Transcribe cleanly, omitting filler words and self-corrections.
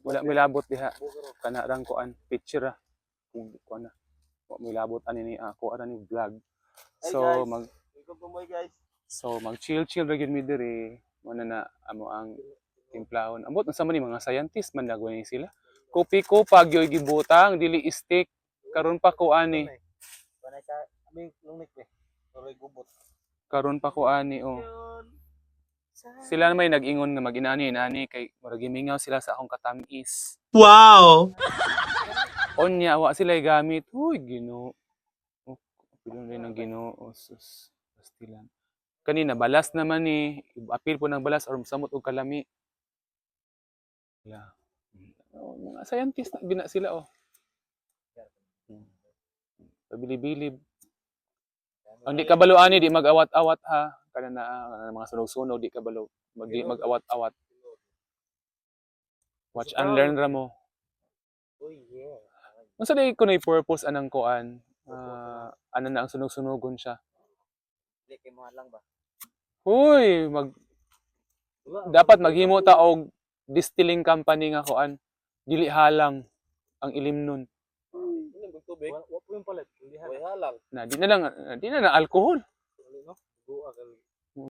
Wala milabot diha. Kana rang kuan picture kung kuan na. Wa milabot ani ni ako ara ni vlog. So mag chill ra gyud mi diri. Mo na amo ang timplahon. Ambot unsa man ni mga scientist man dagway ni sila. Kopi ko pagyoy gibutang dili stick karon pa ko ani. Karon pa ko ani oh. Sila na may nag-ingon nga mag-inani kay murag gimingaw sila sa akong katamis. Wow! Onya wa sila gamit. Uy, Ginoo. Pila rin ang Ginoo sus. Pastilan. Kanina balas naman ni apil po ng balas or samot og kalami. Yeah. Mga scientist na gina sila oh. Pabilib-bilib. Ang di kabalo ani di mag-awat-awat ha. Kana na mga sunog-sunog di kabalo mag-awat-awat. Watch and learn ra mo. Oh yeah. Unsa day ko nay purpose anang kuan? Ano na ang sunog-sunogon siya. Dili kay mo lang ba? Hoy, dapat maghimo ta og distilling company nga kuan. Dili halang ang ilim nun. Wa po yung palit. Hindi halang. Na di na lang alcohol. Buwa kal